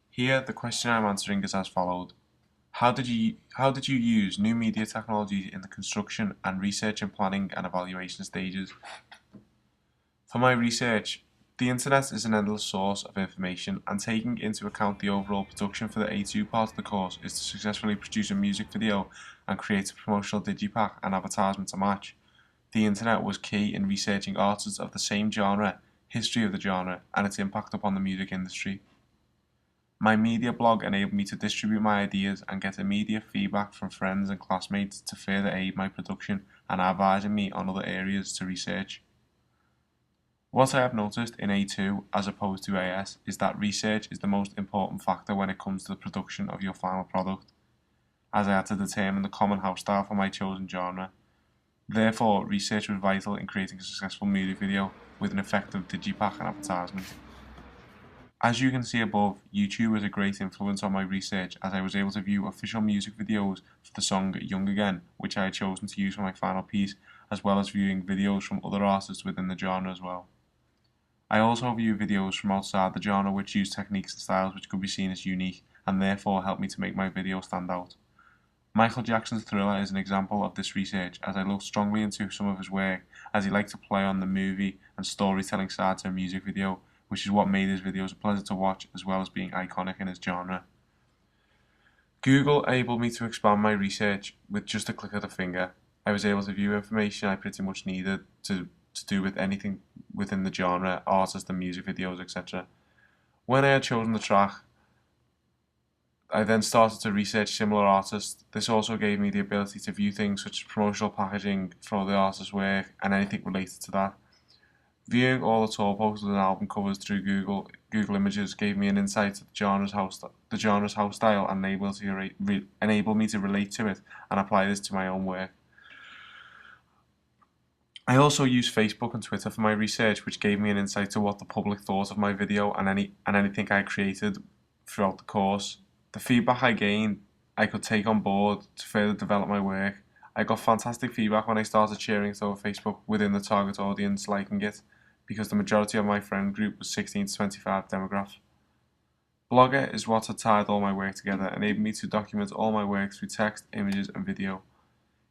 Here, the question I'm answering is as followed. How did you use new media technology in the construction and research and planning and evaluation stages? For my research, the internet is an endless source of information, and taking into account the overall production for the A2 part of the course is to successfully produce a music video and create a promotional digipack and advertisement to match. The internet was key in researching artists of the same genre, history of the genre, and its impact upon the music industry. My media blog enabled me to distribute my ideas and get immediate feedback from friends and classmates to further aid my production and advising me on other areas to research. What I have noticed in A2 as opposed to AS is that research is the most important factor when it comes to the production of your final product, as I had to determine the common house style for my chosen genre. Therefore, research was vital in creating a successful music video with an effective digipack and advertisement. As you can see above, YouTube was a great influence on my research as I was able to view official music videos for the song Young Again, which I had chosen to use for my final piece, as well as viewing videos from other artists within the genre as well. I also view videos from outside the genre which use techniques and styles which could be seen as unique and therefore help me to make my video stand out. Michael Jackson's Thriller is an example of this research as I looked strongly into some of his work as he liked to play on the movie and storytelling side to a music video, which is what made his videos a pleasure to watch as well as being iconic in his genre. Google enabled me to expand my research with just a click of the finger. I was able to view information I pretty much needed to do with anything within the genre, artists and music videos, etc. When I had chosen the track, I then started to research similar artists. This also gave me the ability to view things such as promotional packaging for the artist's work and anything related to that. Viewing all the tour posters and album covers through Google Images gave me an insight to the genre's house style and enabled me to relate to it and apply this to my own work. I also used Facebook and Twitter for my research, which gave me an insight to what the public thought of my video and anything I created throughout the course. The feedback I gained, I could take on board to further develop my work. I got fantastic feedback when I started sharing it over Facebook within the target audience liking it, because the majority of my friend group was 16 to 25 demographic. Blogger is what had tied all my work together, enabling me to document all my work through text, images and video.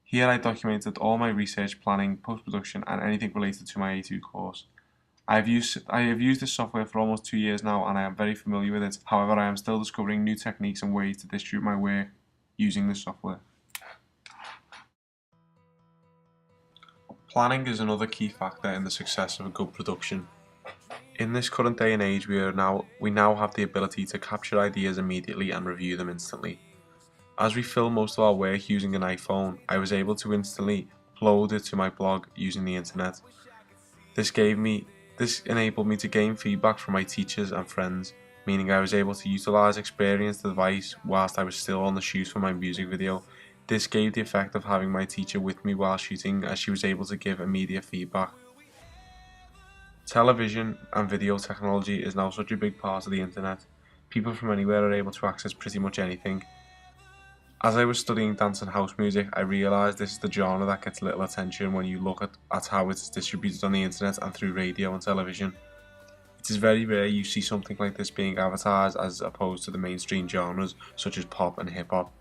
Here I documented all my research, planning, post-production and anything related to my A2 course. I have used this software for almost 2 years now and I am very familiar with it. However, I am still discovering new techniques and ways to distribute my work using this software. Planning is another key factor in the success of a good production. In this current day and age, we now have the ability to capture ideas immediately and review them instantly. As we film most of our work using an iPhone, I was able to instantly upload it to my blog using the internet. This enabled me to gain feedback from my teachers and friends, meaning I was able to utilize experienced advice whilst I was still on the shoot for my music video. This gave the effect of having my teacher with me while shooting, as she was able to give immediate feedback. Television and video technology is now such a big part of the internet. People from anywhere are able to access pretty much anything. As I was studying dance and house music, I realised this is the genre that gets little attention when you look at how it is distributed on the internet and through radio and television. It is very rare you see something like this being advertised as opposed to the mainstream genres such as pop and hip hop.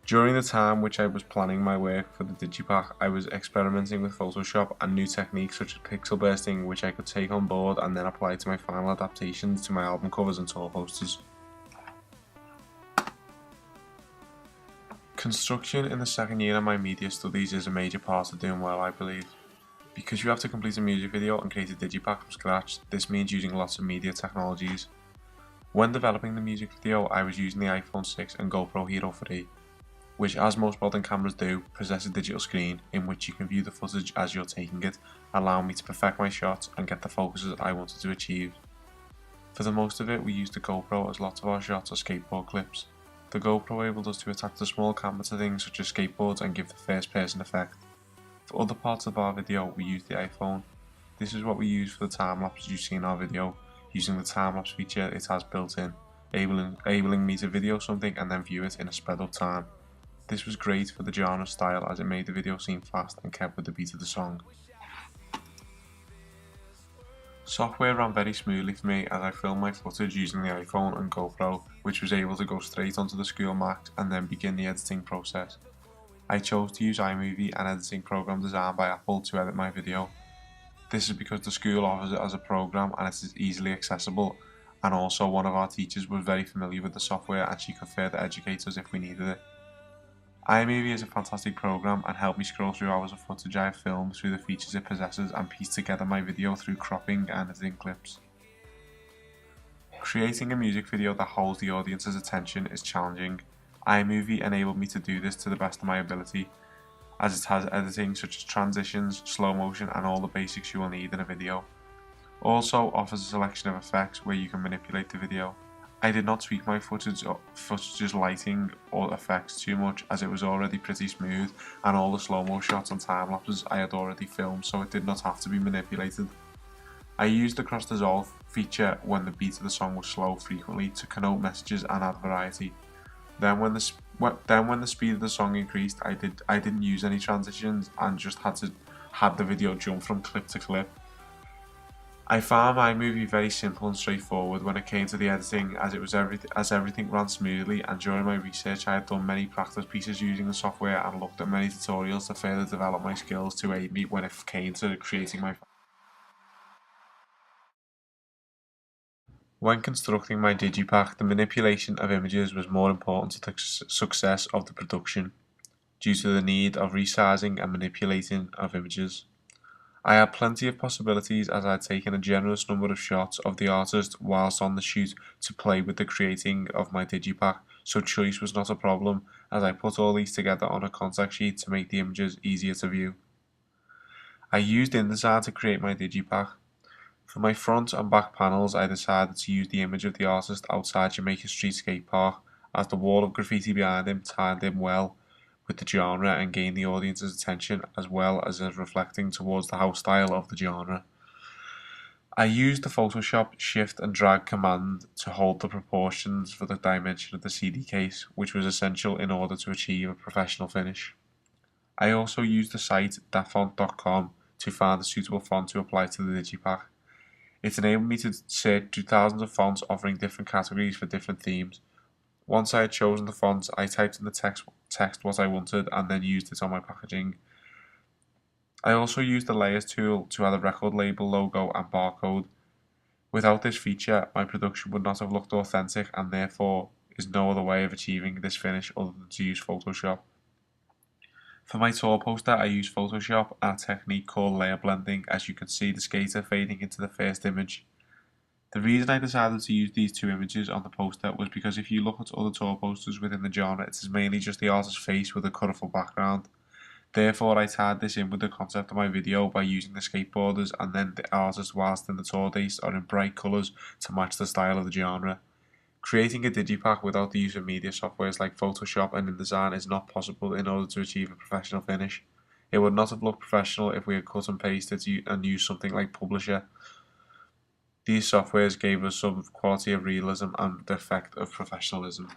During the time which I was planning my work for the digipack, I was experimenting with Photoshop and new techniques such as pixel bursting, which I could take on board and then apply to my final adaptations to my album covers and tour posters. Construction in the second year of my media studies is a major part of doing well, I believe. Because you have to complete a music video and create a digipack from scratch, this means using lots of media technologies. When developing the music video, I was using the iPhone 6 and GoPro Hero 3, which, as most modern cameras do, possess a digital screen in which you can view the footage as you're taking it, allowing me to perfect my shots and get the focuses I wanted to achieve. For the most of it, we used the GoPro as lots of our shots are skateboard clips. The GoPro enabled us to attach the small camera to things such as skateboards and give the first person effect. For other parts of our video, we used the iPhone. This is what we use for the time-lapse you see in our video, using the time-lapse feature it has built in, enabling me to video something and then view it in a sped up time. This was great for the genre style as it made the video seem fast and kept with the beat of the song. Software ran very smoothly for me as I filmed my footage using the iPhone and GoPro, which was able to go straight onto the school Mac and then begin the editing process. I chose to use iMovie, an editing program designed by Apple, to edit my video. This is because the school offers it as a program and it is easily accessible, and also one of our teachers was very familiar with the software and she could further educate us if we needed it. iMovie is a fantastic program and helped me scroll through hours of footage I have filmed through the features it possesses and piece together my video through cropping and editing clips. Creating a music video that holds the audience's attention is challenging. iMovie enabled me to do this to the best of my ability, as it has editing such as transitions, slow motion and all the basics you will need in a video. Also offers a selection of effects where you can manipulate the video. I did not tweak my footage's lighting or effects too much as it was already pretty smooth and all the slow-mo shots and time lapses I had already filmed, so it did not have to be manipulated. I used the cross dissolve feature when the beat of the song was slow frequently to connote messages and add variety. Then when the speed of the song increased, I didn't use any transitions and just had the video jump from clip to clip. I found iMovie very simple and straightforward when it came to the editing, as everything ran smoothly, and during my research I had done many practice pieces using the software and looked at many tutorials to further develop my skills to aid me when it came to creating my. When constructing my digipack, the manipulation of images was more important to the success of the production, due to the need of resizing and manipulating of images. I had plenty of possibilities as I had taken a generous number of shots of the artist whilst on the shoot to play with the creating of my digipack, so choice was not a problem as I put all these together on a contact sheet to make the images easier to view. I used InDesign to create my digipack. For my front and back panels I decided to use the image of the artist outside Jamaica Street Skate Park, as the wall of graffiti behind him tied in well with the genre and gain the audience's attention as well as reflecting towards the house style of the genre. I used the Photoshop shift and drag command to hold the proportions for the dimension of the CD case, which was essential in order to achieve a professional finish. I also used the site dafont.com to find a suitable font to apply to the digipack. It enabled me to search through thousands of fonts offering different categories for different themes. Once I had chosen the font, I typed in the text what I wanted and then used it on my packaging. I also used the layers tool to add a record label logo and barcode. Without this feature, my production would not have looked authentic and therefore is no other way of achieving this finish other than to use Photoshop. For my tour poster, I used Photoshop and a technique called layer blending, as you can see the skater fading into the first image. The reason I decided to use these two images on the poster was because if you look at other tour posters within the genre, it is mainly just the artist's face with a colourful background. Therefore, I tied this in with the concept of my video by using the skateboarders and then the artist whilst in the tour dates are in bright colours to match the style of the genre. Creating a digipack without the use of media softwares like Photoshop and InDesign is not possible in order to achieve a professional finish. It would not have looked professional if we had cut and pasted and used something like Publisher. These softwares gave us some quality of realism and the effect of professionalism.